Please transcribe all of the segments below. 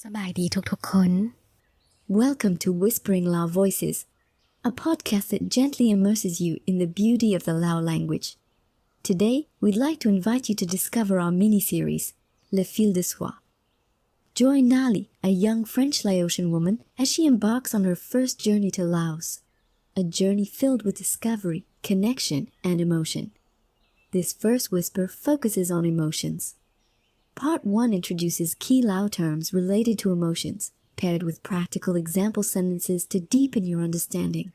สบายดีทุกๆคน Welcome to Whispering Lao Voices, a podcast that gently immerses you in the beauty of the Lao language. Today, we'd like to invite you to discover our mini-series, Le Fil de Soie. Join Nali, a young French Laotian woman, as she embarks on her first journey to Laos, a journey filled with discovery, connection, and emotion. This first whisper focuses on emotions. Part 1 introduces key Lao terms related to emotions, paired with practical example sentences to deepen your understanding.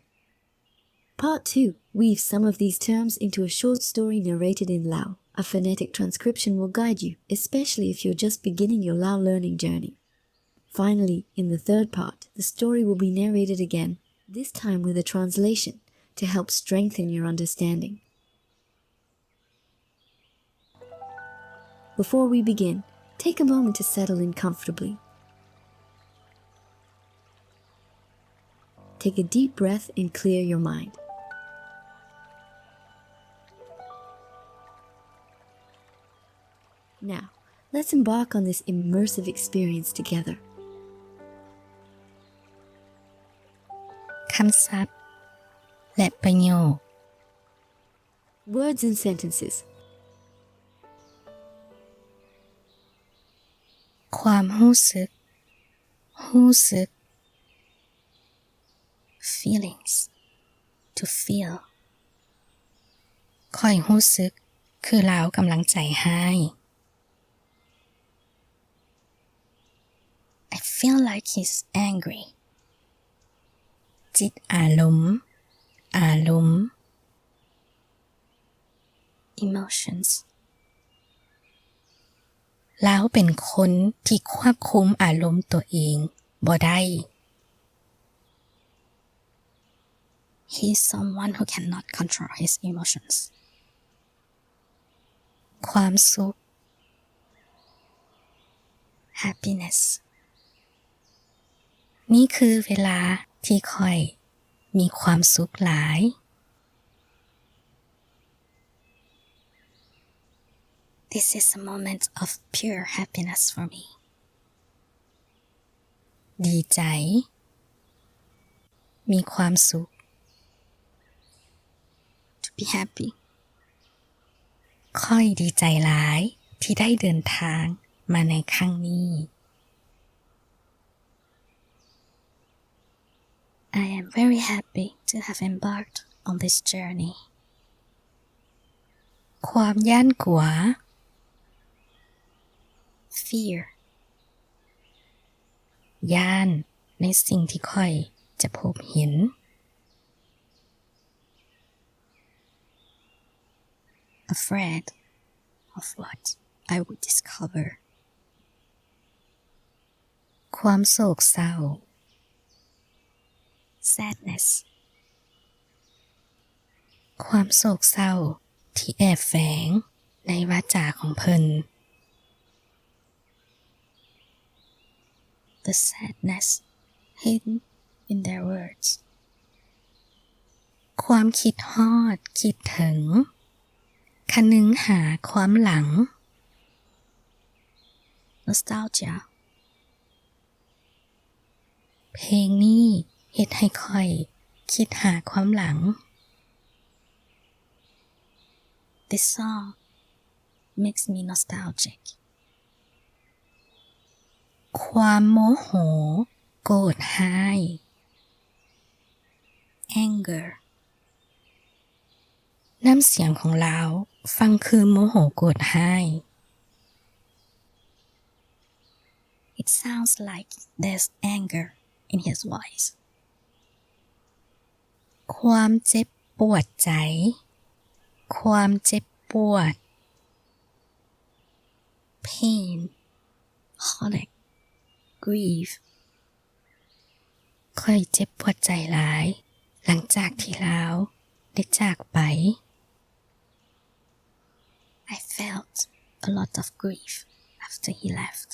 Part 2 weaves some of these terms into a short story narrated in Lao. A phonetic transcription will guide you, especially if you're just beginning your Lao learning journey. Finally, in the third part, the story will be narrated again, this time with a translation, to help strengthen your understanding. Before we begin, take a moment to settle in comfortably. Take a deep breath and clear your mind. Now, let's embark on this immersive experience together. คำศัพท์และประโยค Words and sentences. ความรู้สึก feelings to feel ข้อยรู้สึกคือลาวกำลังใจให้ I feel like he's angry จิตอารมณ์ emotions ลาวเป็นคนที่ควบคุมอารมณ์ตัวเองบ่ได้ He is someone who cannot control his emotions ความสุข happiness นี่คือเวลาที่ค่อยมีความสุขหลาย This is a moment of pure happiness for me ดีใจ มีความสุข to be happy ค่อยดีใจหลายที่ได้เดินทางมาในครั้งนี้ I am very happy to have embarked on this journey ความย่านกลัว fear ย่านในสิ่งที่ค่อยจะพบเห็น afraid of what I would discover ความโศกเศร้า sadness ความโศกเศร้าที่แอบแฝงในวาจาของเพิ่น the sadness hidden in their words ความคิดฮอดคิดถึงคะนึงหาความหลัง nostalgia เพลงนี้เฮ็ดให้ค่อยคิดหาความหลัง This song makes me nostalgic ความโมโหโกรธให้ anger น้ำเสียงของเราฟังคือโมโหโกรธให้ It sounds like there's anger in his voice ความเจ็บปวดใจ ความเจ็บปวด pain heartache grief ค่อยเจ็บปวดใจหลายหลังจากที่เราได้จากไป I felt a lot of grief after he left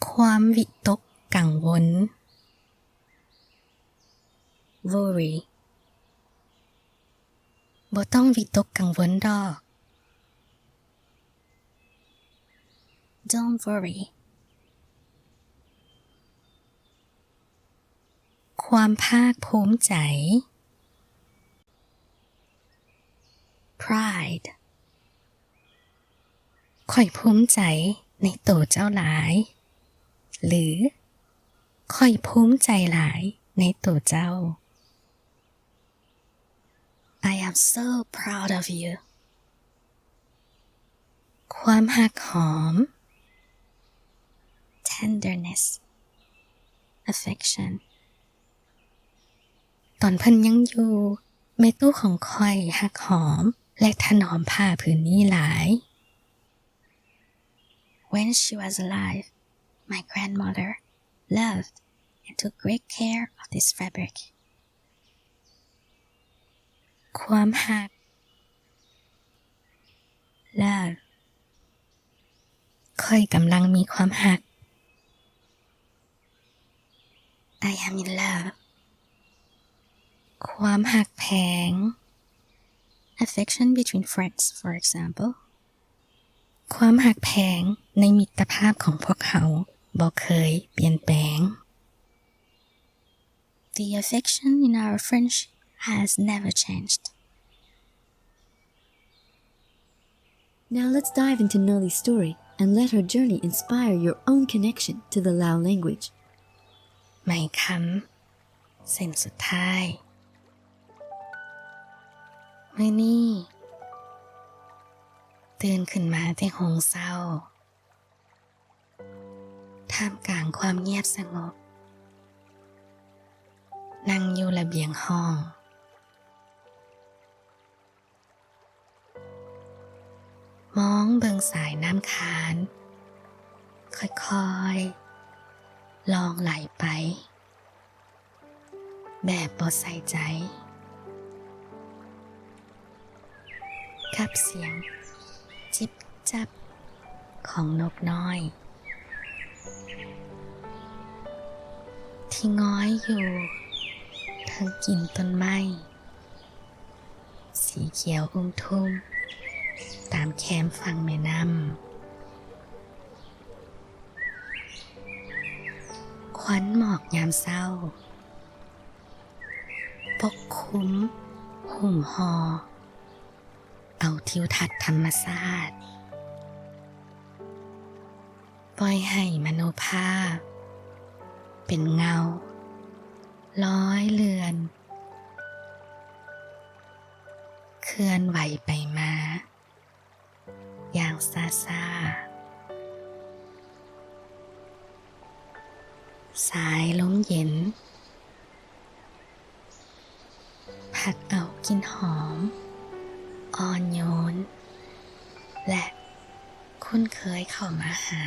ความวิตกกังวล worry บ่ต้องวิตกกังวลดอก Don't worry ความภาคภูมิใจ pride ข่อยภูมิใจในตัวเจ้าหลาย หรือข่อยภูมิใจหลายในตัวเจ้า I am so proud of you ความหักหอม tenderness affection ตอนเพิ่นยังอยู่แม่ตู้ของข่อยหักหอมและถนอมผ้าผืนนี้หลาย When she was alive, my grandmother loved and took great care of this fabric. ความหัก love ข่อยกำลังมีความหัก I am in love ความหักแพง affection between friends for example ความหักแพงในมิตรภาพของพวกเขาบ่เคยเปลี่ยนแปลง The affection in our friendship has never changed. Now let's dive into Noli's story and let her journey inspire your own connection to the Lao language. ไม่คำเส้นสุดท้ายมื้อนี้ตื่นขึ้นมาแต่ห้องเศร้าท่ามกลางความเงียบสงบนั่งอยู่ระเบียงห้องมองเบิ่งสายน้ำค้านค่อยๆลองไหลไปแบบบ่ใส่ใจกับเสียงจิบจับของนกน้อยที่ง้อยอยู่ทั้งกิ่งต้นไม้สีเขียวทุ่มตามแคมฝั่งแม่น้ำควันหมอกยามเศร้าปกคลุมหุ้มห่อเอาทิวทัศน์ธรรมชาติปล่อยให้มโนภาพเป็นเงาลอยเลือนเคลื่อนไหวไปมาอย่างซ่าๆสายลมเย็นพัดเอากลิ่นหอมอ่อนโยนและคุ้นเคยเข้ามาหา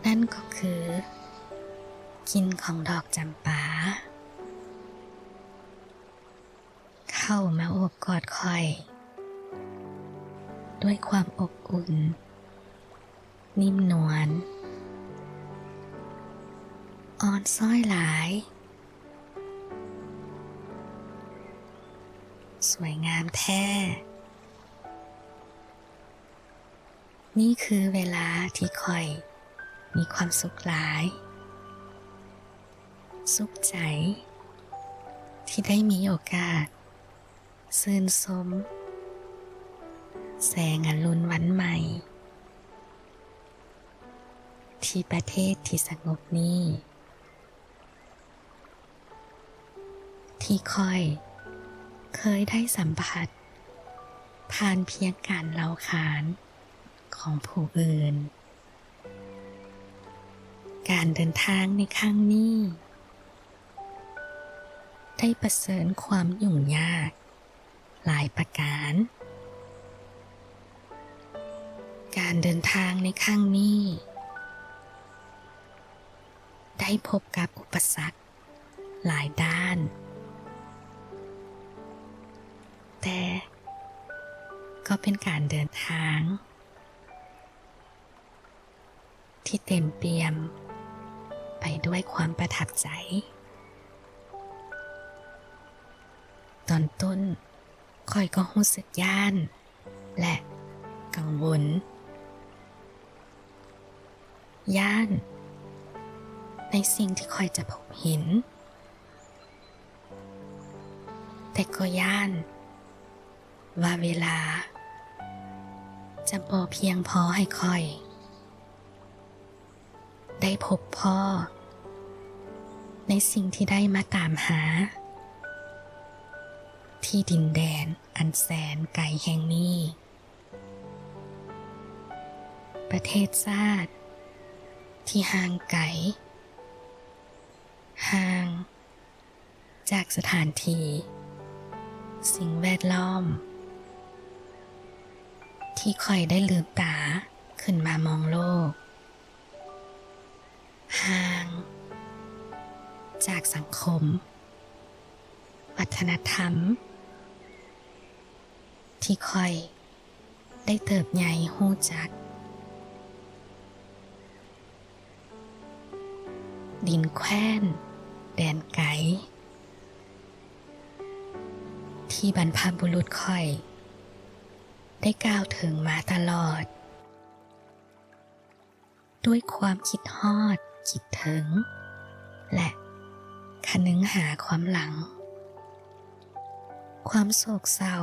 นั่นก็คือกลิ่นของดอกจำปาเข้ามาโอบกอดคอยด้วยความอบอุ่นนิ่มนวลอ่อนซ้อยหลายสวยงามแท้นี่คือเวลาที่คอยมีความสุขหลายสุขใจที่ได้มีโอกาสชื่นชมแสงอรุณวันใหม่ที่ประเทศที่สงบนี้ที่คอยเคยได้สัมผัสผ่านเพียงการเล่าขานของผู้อื่นการเดินทางในครั้งนี้ได้ประเสริญความยุ่งยากหลายประการการเดินทางในครั้งนี้ได้พบกับอุปสรรคหลายด้านแต่ก็เป็นการเดินทางที่เต็มเปี่ยมไปด้วยความประทับใจตอนต้นค่อยก็รู้สึกย้านและกังวลย้าน ในสิ่งที่ค่อยจะพบเห็นแต่ก็ย่านว่าเวลาจะบ่เพียงพอให้ค่อยได้พบพ่อในสิ่งที่ได้มาตามหาที่ดินแดนอันแสนไกลแห่งนี้ประเทศชาติที่ห่างไกลห่างจากสถานที่สิ่งแวดล้อมที่ค่อยได้ลืมตาขึ้นมามองโลกห่างจากสังคมวัฒนธรรมที่ค่อยได้เติบใหญ่ฮู้จักดินแคว้นแดนไกลที่บรรพบุรุษค่อยได้กล่าวถึงมาตลอดด้วยความคิดฮอดคิดถึงและคนึงหาความหลังความโศกเศร้า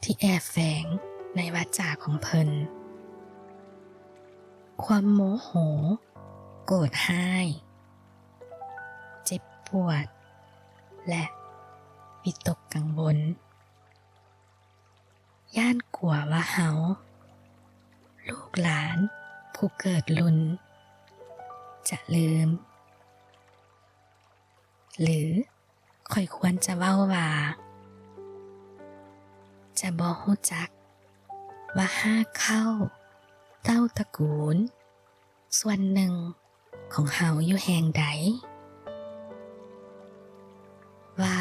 ที่แอบแฝงในวาจาของเพิ่นความโมโหโกรธห้ายเจ็บปวดและวิตกกังวลย่านกลัวว่าเฮาลูกหลานผู้เกิดรุ่นจะลืมหรือค่อยควรจะเว้าว่าจะบ่ฮู้จักว่าหากเข้าเต้าตระกูลส่วนหนึ่งของเฮาอยู่แห่งใดว่า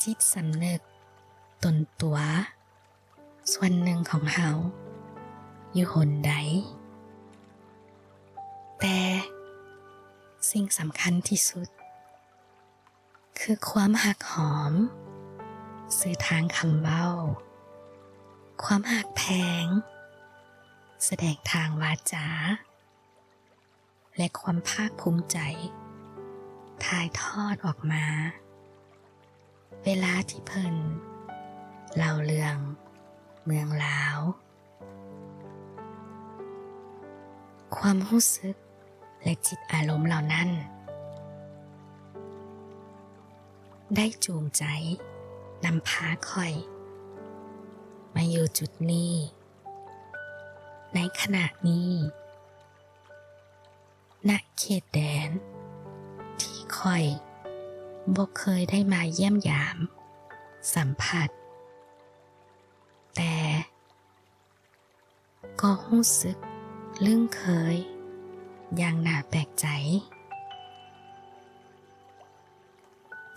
จิตสำนึกตนตัวส่วนหนึ่งของเฮาอยู่หนใดแต่สิ่งสำคัญที่สุดคือความหักหอมสื่อทางคำเว้าความหักแพงแสดงทางวาจาและความภาคภูมิใจถ่ายทอดออกมาเวลาที่เพิ่นเล่าเรื่องเมืองลาวความรู้สึกและจิตอารมณ์เหล่านั้นได้จูงใจนำพาค่อยมาอยู่จุดนี้ในขณะนี้ณเขตแดนที่ค่อยบ่เคยได้มาเยี่ยมยามสัมผัสแต่ก็รู้สึกลึ่งเคยอย่างน่าแปลกใจ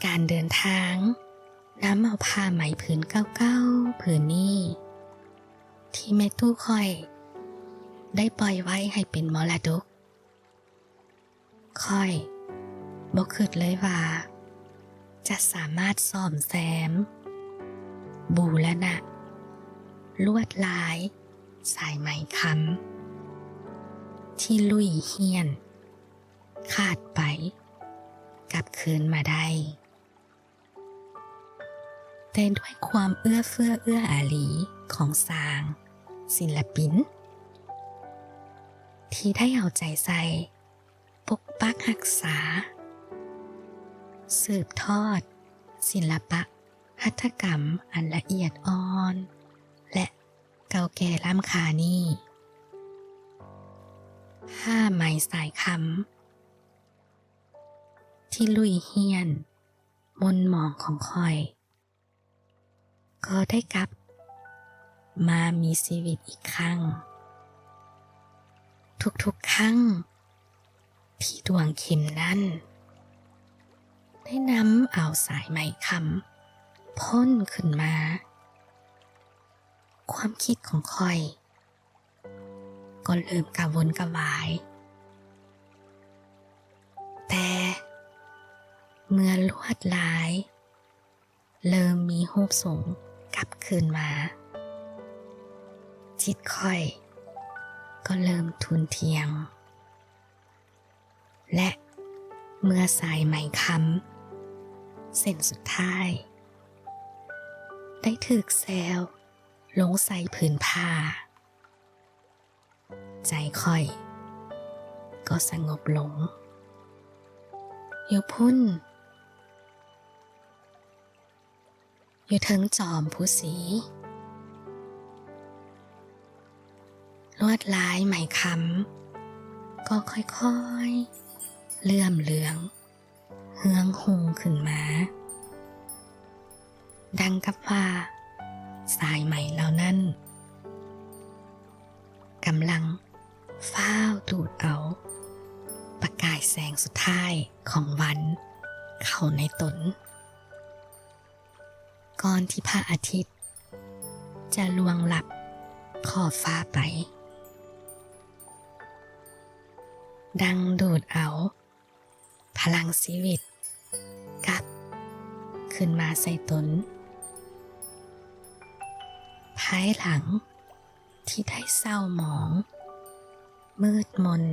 การเดินทางน้ำเอาผ้าไหมผืนเก่าๆผืนนี้ที่แม่ตู้ค่อยได้ปล่อยไว้ให้เป็นมรดกค่อยบ่คิดเลยว่าจะสามารถซ่อมแซมบูรณะลวดลายสายไหมคำที่ลุ่ยเหี่ยนขาดไปกลับคืนมาได้แต่ด้วยความเอื้อเฟื้อเอื้ออารีของสร้างศิลปินที่ได้เอาใจใส่ปกปักรักษาสืบทอดศิลปะหัตถกรรมอันละเอียดอ่อนและเก่าแก่ล้ำค่านี้ผ้าไหมสายคำที่ลุยเฮียนมนหมองของค่อยก็ได้กลับมามีชีวิตอีกครั้งทุกๆครั้งที่ดวงเข็มนั้นได้นำเอาสายไหมคำพ่นขึ้นมาความคิดของค่อยก็เริ่มกระวนกระวายแต่เมื่อลวดลายเริ่มมีรูปทรงกลับคืนมาจิตค่อยก็เริ่มทุนเทียง และเมื่อสายไหมคำเส้นสุดท้ายได้ถูกแซวลงใส่ผืนผ้าใจค่อยก็สงบลงอยู่พุ่นอยู่ถึงจอมผู้สีลวดลายไหมคำก็ค่อยๆเลื่อมเหลืองเฮืองหุงขึ้นมาดังกับว่าสายไหมเหล่านั้นกำลังฟ้าวดูดเอาประกายแสงสุดท้ายของวันเข้าในตนก่อนที่พระอาทิตย์จะล่วงลับขอบฟ้าไปดังดูดเอาพลังชีวิตกลับขึ้นมาใส่ตนภายหลังที่ได้เศร้าหมองมืดมน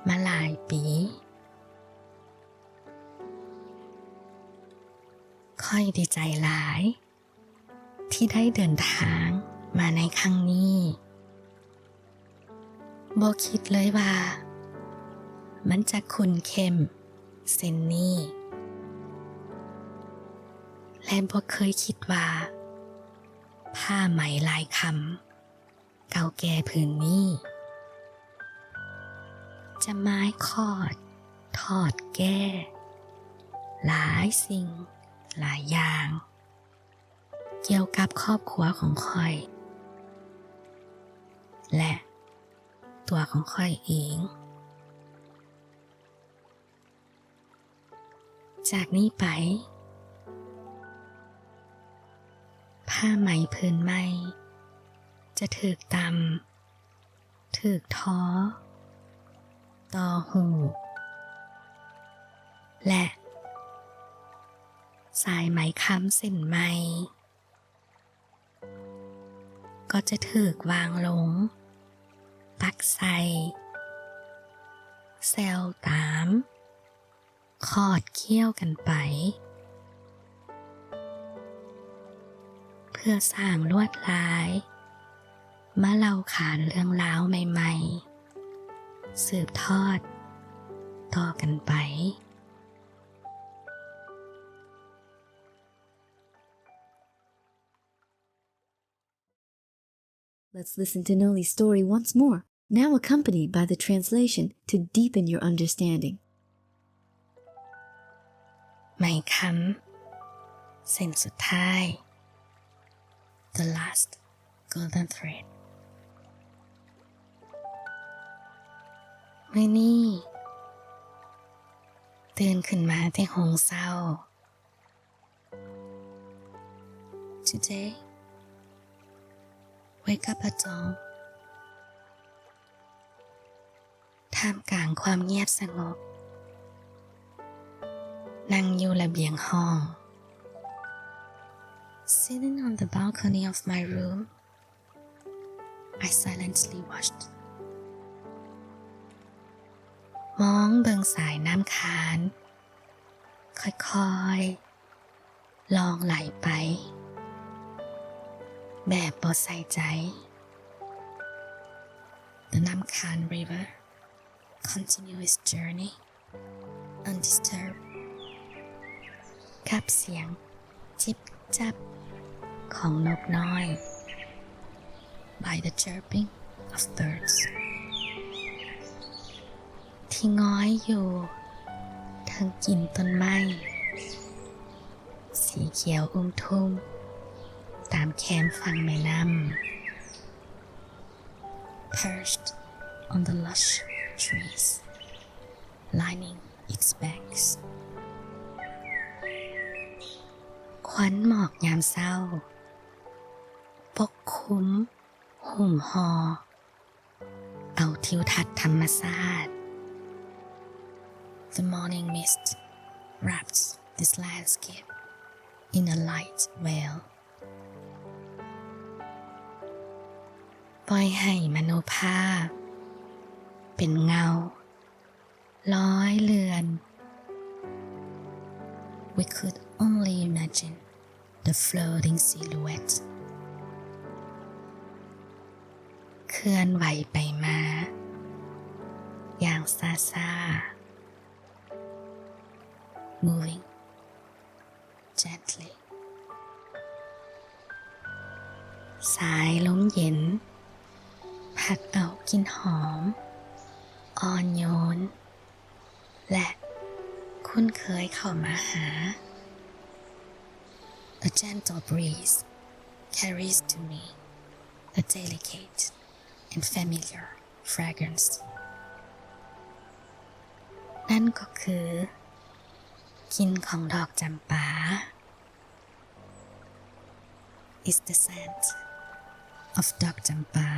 มาหลายปีค่อยดีใจหลายที่ได้เดินทางมาในครั้งนี้บ่คิดเลยว่ามันจะขุ่นเข้มเส้นนี้และบ่เคยคิดว่าผ้าไหมลายคำเก่าแก่ผืนนี้จะไม้คอดทอดแก้หลายสิ่งหลายอย่างเกี่ยวกับครอบครัวของค่อยและตัวของค่อยเองจากนี้ไปผ้าไหมผืนใหม่จะถูกตำถูกท้อต่อหูและสายไหมค้ำเส้นไหมก็จะถูกวางลงปักใส่แซวตามขอดเคี้ยวกันไปเพื่อสร้างลวดลายมาเล่าขานเรื่องราวใหม่ๆสืบทอดต่อกันไป Let's listen to Noli's story once more, now accompanied by the translation to deepen your understanding. ไหมคำเส้นสุดท้าย The last golden thread มื้อนี้ตื่นขึ้นมาที่ห้องเศร้า Today wake up at dawn ท่ามกลางความเงียบสงบนั่งอยู่ระเบียงห้อง Sitting on the balcony of my room I silently watched มองเบิ่งสายน้ำค้านค่อยๆลองไหลไปแบบบ่ใส่ใจ The Namkhan River continue its journey undisturbed กับเสียงจิบจับของนกน้อย by the chirping of birds ที่ง้อยอยู่ทั้งกิ่งต้นไม้สีเขียวทุ่มตามแคมฝั่งแม่น้ำ perched on the lush trees lining its banks ควันหมอกยามเช้าปกคลุมหุ้มห่อเอาทิวทัศน์ธรรมชาติ The morning mist wraps this landscape in a light veil ปล่อยให้มโนภาพเป็นเงา ลอยเลือน We could only imagine the floating silhouette เคลื่อนไหวไปมาอย่างซาๆ moving gently สายลมเย็นพัดเอากลิ่นหอมอ่อนโยนและคุ้นเคยเข้ามาหา A gentle breeze carries to me a delicate and familiar fragrance นั่นก็คือกลิ่นของดอกจำปา is the scent of ดอกจำปา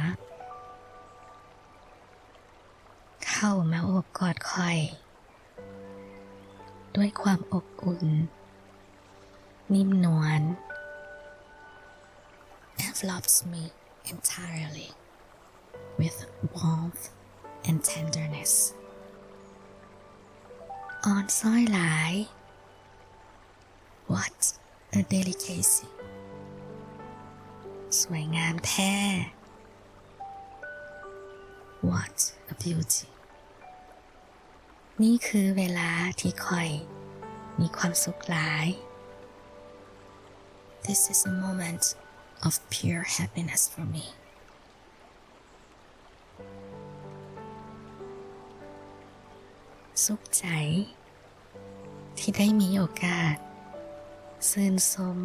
เข้ามาโอบกอดคอยด้วยความอบอุ่นนิ่มนวล envelops me entirely with warmth and tenderness อ่อนซ้อยหลาย What a delicacy สวยงามแท้ What a beauty นี่คือเวลาที่คอยมีความสุขหลาย This is a moment of pure happiness for me สุขใจที่ได้มีโอกาสซื่นสม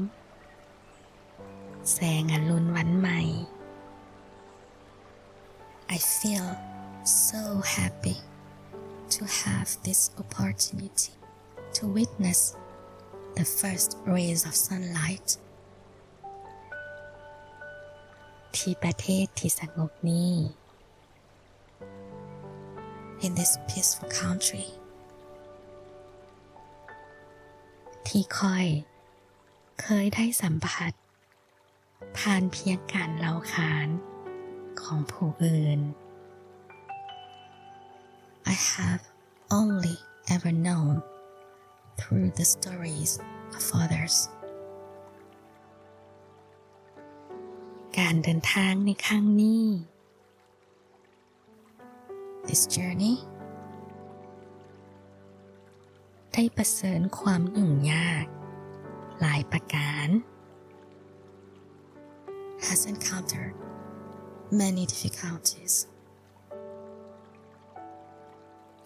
แสงอรุณวันใหม่ I feel so happy to have this opportunity to witness the first rays of sunlight ที่ประเทศที่สงบนี้ in this peaceful country ที่ค่อยเคยได้สัมผัสผ่านเพียงการเล่าขานของผู้อื่น I have only ever known through the stories of others การเดินทางในครั้งนี้ This journey ได้ประเสริญความยุ่งยากหลายประการ has encountered many difficulties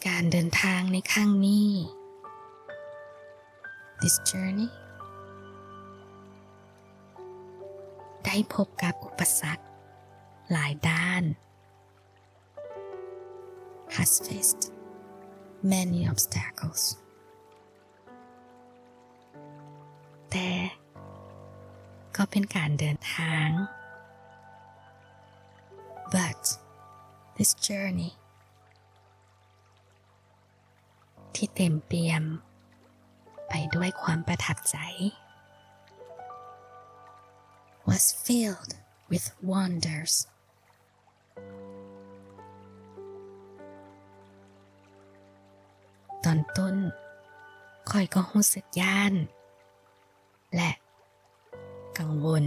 การเดินทางในครั้งนี้ This journey ได้พบกับอุปสรรคหลายด้าน has faced many obstacles แต่ก็เป็นการเดินทาง but this journey ที่เต็มเปี่ยมไปด้วยความประทับใจ was filled with wonders ตอนต้นค่อยก็รู้สึกย้านและกังวล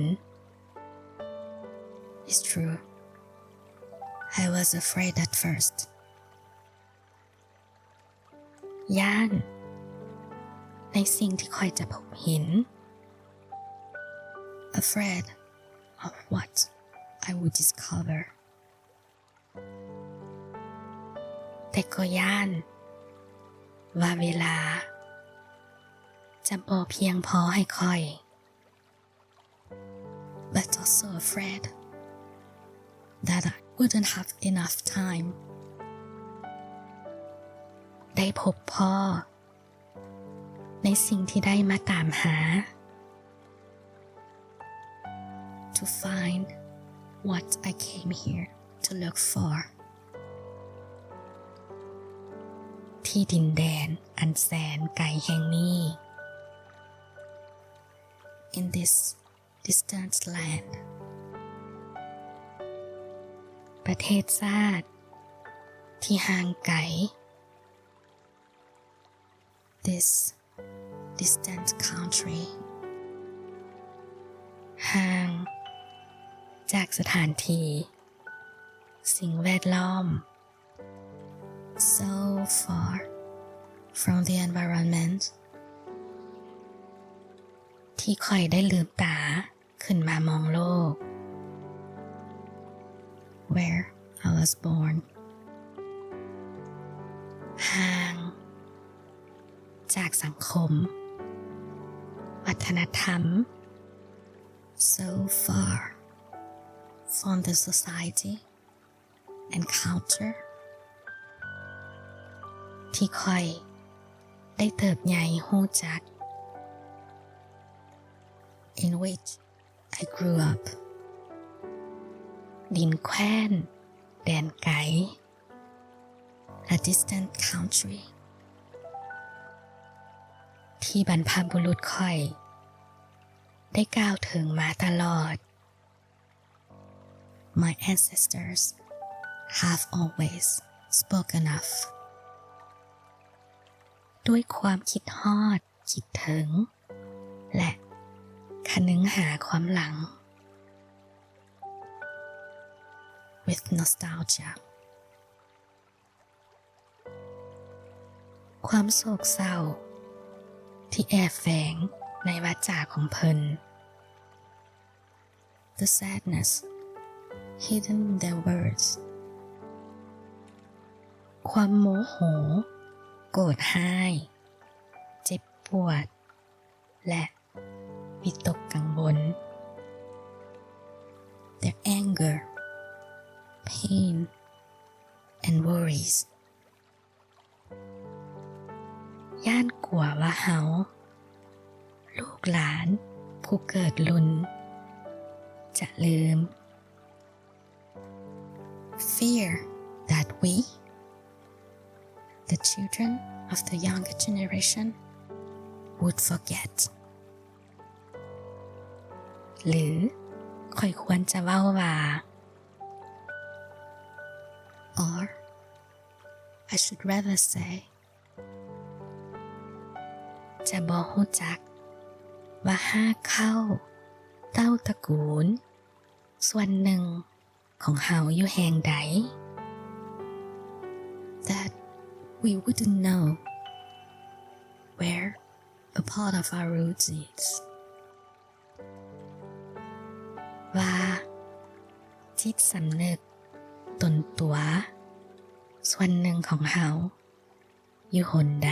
It's true I was afraid at first ย้านในสิ่งที่ค่อยจะพบเห็น afraid of what I would discover แต่ก็ย้านว่าเวลาจะบ่เพียงพอให้ค่อย but also afraid that I wouldn't have enough time ได้พบพ่อในสิ่งที่ได้มาตามหา to find what I came here to look for ที่ดินแดนอันแสนไกลแห่งนี้ in this distant land ประเทศชาติที่ห่างไกล this distant country ห่างจากสถานที่สิ่งแวดล้อม so far from the environment ที่ค่อยได้ลืมตาขึ้นมามองโลก where I was born ห่างจากสังคมวัฒนธรรม so far from the society and culture ที่ค่อยได้เติบใหญ่หู้จัก in which I grew up ดินแคว้นแดนไกล a distant country ที่บรรพบุรุษค่อยได้กล่าวถึงมาตลอด My ancestors have always spoken of ด้วยความคิดฮอดคิดถึงและคนึงหาความหลัง with nostalgia ความโศกเศร้าที่แอบแฝงในวาจาของเพิ่น the sadness hidden in their words ความโมโหโกรธห้ายเจ็บปวดและวิตกกังวล their anger pain and worries ย่านกลัวว่าเฮาลูกหลานผู้เกิดรุ่นจะลืม fear that we the children of the younger generation would forget หรือค่อยควรจะเว้าว่า or I should rather say จะบ่ฮู้จักว่าหากเข้าเต้าตระกูลส่วนหนึ่งของเฮาอยู่แห่งใด that we wouldn't know where a part of our roots is ว่าจิตสำนึกตนตัวส่วนหนึ่งของเฮาอยู่หนใด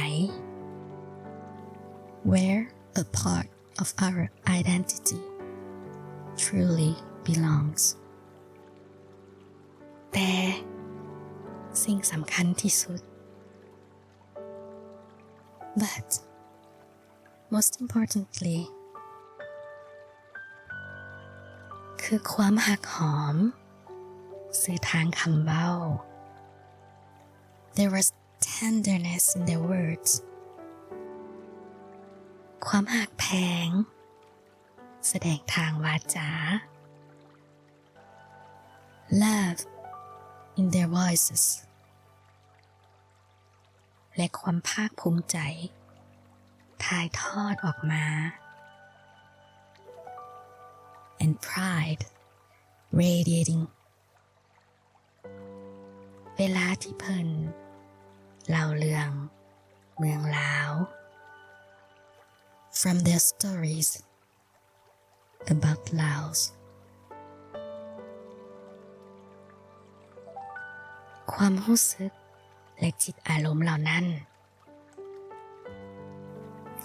where a part of our identity truly belongs แต่สิ่งสำคัญที่สุด but most importantly คือความหักหอมสื่อทางคำเว้า There was tenderness in their words ความหักแพงแสดงทางวาจา Love in their voices และความภาคภูมิใจถ่ายทอดออกมา and pride radiating เวลาที่เพิ่นเล่าเรื่องเมืองลาว from their stories about Laos ความรู้สึกและจิตอารมณ์เหล่านั้น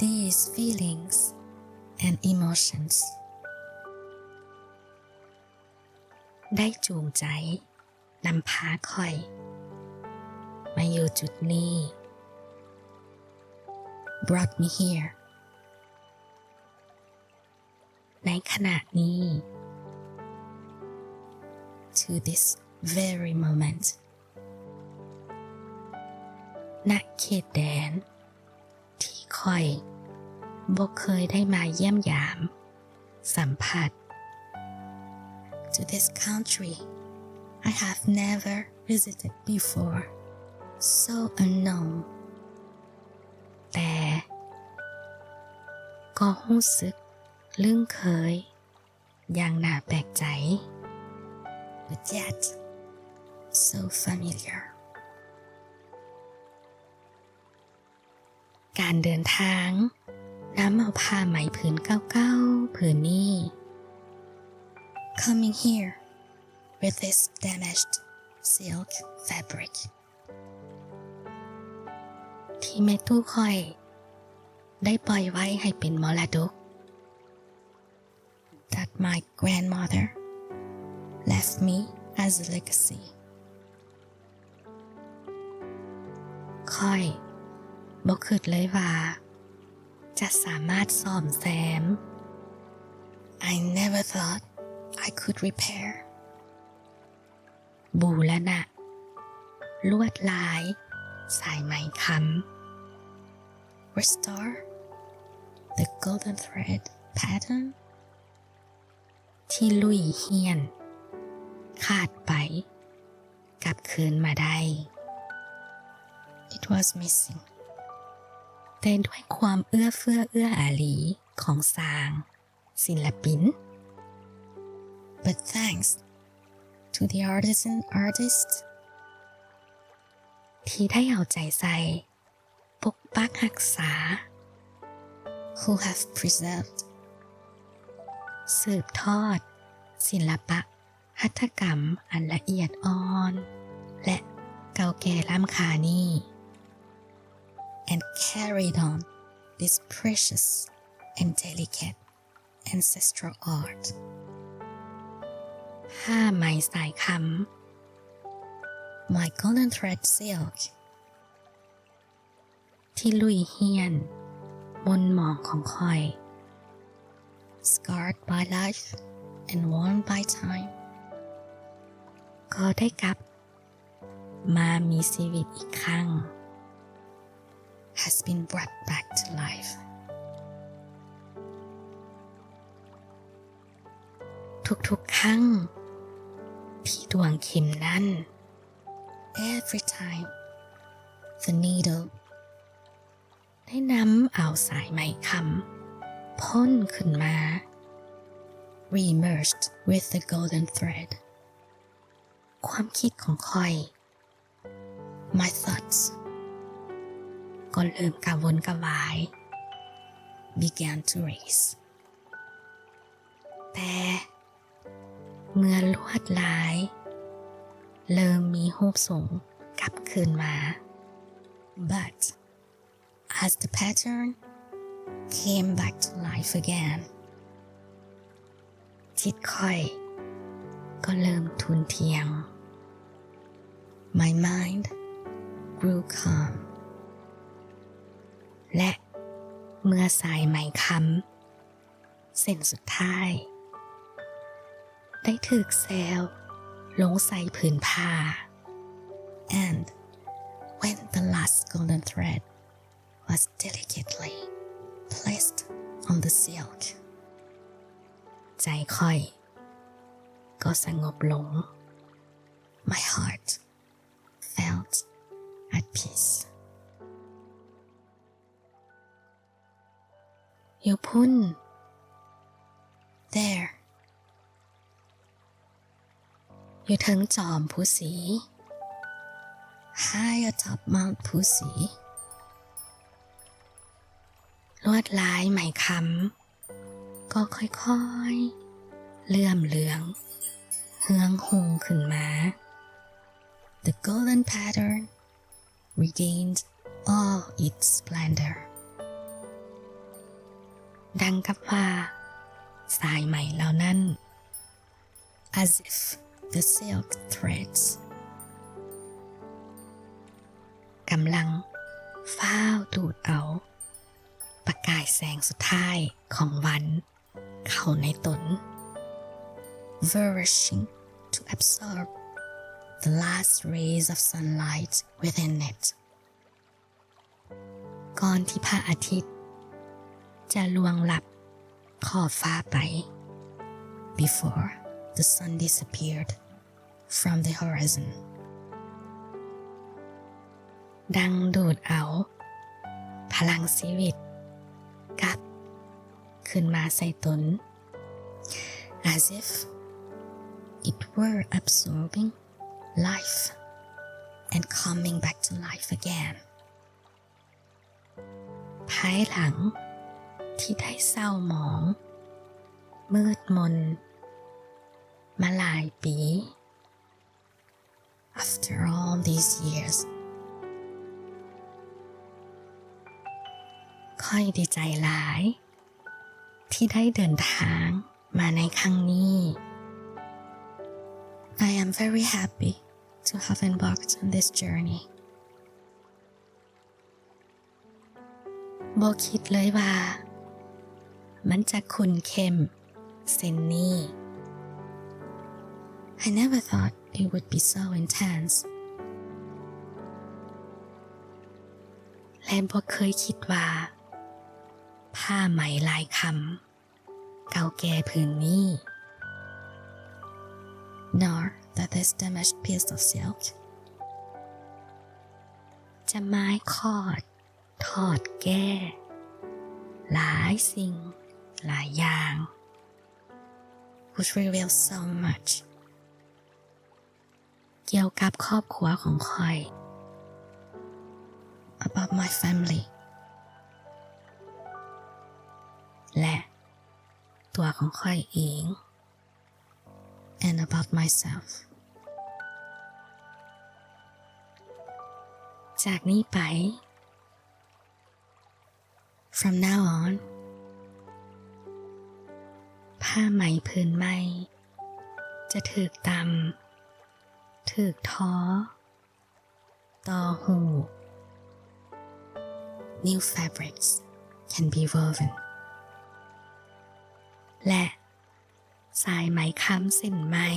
These feelings and emotions ได้จูงใจนำพาค่อยมาอยู่จุดนี้ brought me here ในขณะนี้ to this very moment ณ เขตแดนที่ค่อยบ่เคยได้มาเยี่ยมยามสัมผัส to this country I have never visited before so unknown แต่ก็รู้สึกลึ่งเคยอย่างน่าแปลกใจ but yet so familiar การเดินทางน้ำเอาผ้าไหมผืนเก่าๆผืนนี้ coming here with this damaged silk fabric ที่แม่ตู้ค่อยได้ปล่อยไว้ให้เป็นมรดก that my grandmother left me as a legacy ค่อยบ่คิดเลยว่าจะสามารถซ่อมแซม I never thought I could repair บูรณะลวดลายสายไหมคำ restore the golden thread pattern ที่ลุยเฮียนขาดไปกลับคืนมาได้ It was missing แต่ด้วยความเอื้อเฟื้อเอื้ออารีของสร้างศิลปิน But thanks to the artisan artists ที่ได้เอาใจใส่ปกปักรักษา who have preserved สืบทอดศิลปะหัตถกรรมอันละเอียดอ่อนและเก่าแก่ล้ำค่านี้ and carried on this precious and delicate ancestral art ผ้าไหมสายคำ my golden thread silk ที่ลุยเฮียนมนหมองของคอย scarred by life and worn by time ก็ได้กลับมามีชีวิตอีกครั้ง has been brought back to life ทุกๆครั้งที่ดวงเข็มนั้น every time the needle ได้นำเอาสายไหมคำพ่นขึ้นมา re-emerged with the golden thread ความคิดของคอย my thoughts ก็เริ่มกระวนกระวาย began to race แต่เมื่อลวดลายเริ่มมีรูปทรงกลับคืนมา but as the pattern came back to life again จิตค่อยก็เริ่มทุนเทียง my mind grew calm และเมื่อสายไหมคำเส้นสุดท้ายได้ถูกแซวลงใส่ผืนผ้า and when the last golden thread was delicately placed on the silk ใจค่อยก็สงบลง my heart felt at peace อยู่พุ่น there อยู่ถึงจอมผู้สี high atop Mount ผู้สีลวดลายไหมคำก็ค่อยๆเลื่อมเหลืองเฮืองหงขึ้นมา The golden pattern regained all its splendor ดังกับว่าสายไหมเหล่านั้น as if the silk threads กำลังฟ้าวดูดเอาประกายแสงสุดท้ายของวันเข้าในตน rushing to absorb the last rays of sunlight within it ก่อนที่พระอาทิตย์จะล่วงลับขอบฟ้าไป before the sun disappeared from the horizon ดังดูดเอาพ ลังชีวิตกลับขึ้นมาใส่ตน as if it were absorbing life and coming back to life again ภายหลังที่ได้เศร้าหมองมืดมนมาหลายปี after all these years ค่อยดีใจหลายที่ได้เดินทางมาในครั้งนี้ I am very happy to have embarked on this journey บ่คิดเลยว่ามันจะขุ่นเข้มเส้นนี้ I never thought it would be so intense และบ่เคยคิดว่าผ้าไหมลายคำเก่าแก่ผืนนี้ nor that this damaged piece of silk จะไม้คอดทอดแก้หลายสิ่งหลายอย่าง which reveal so much เกี่ยวกับครอบครัวของข้อย about my family และตัวของข้อยเอง and about myself จากนี้ไป from now on ผ้าไหมผืนใหม่จะถูกตำถูกท้อต่อหู new fabrics can be woven และสายไหมค้ำเส้นใหม่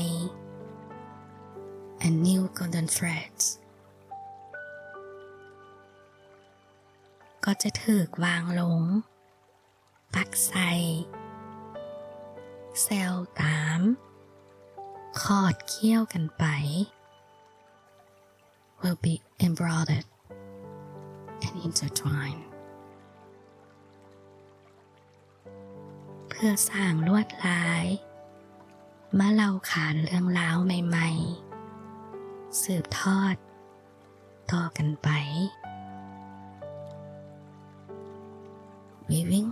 and new golden threads ก็จะถูกวางลงปักใส่แซวตามขอดเคี่ยวกันไป will be embroidered and intertwined เพื่อสร้างลวดลายมาเล่าขานเรื่องราวใหม่ๆสืบทอดต่อกันไป weaving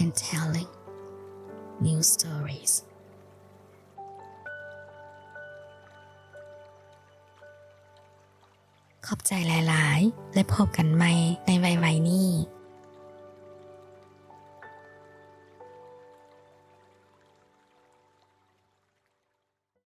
and telling new stories ขอบใจหลายๆและพบกันใหม่ในวัยๆนี้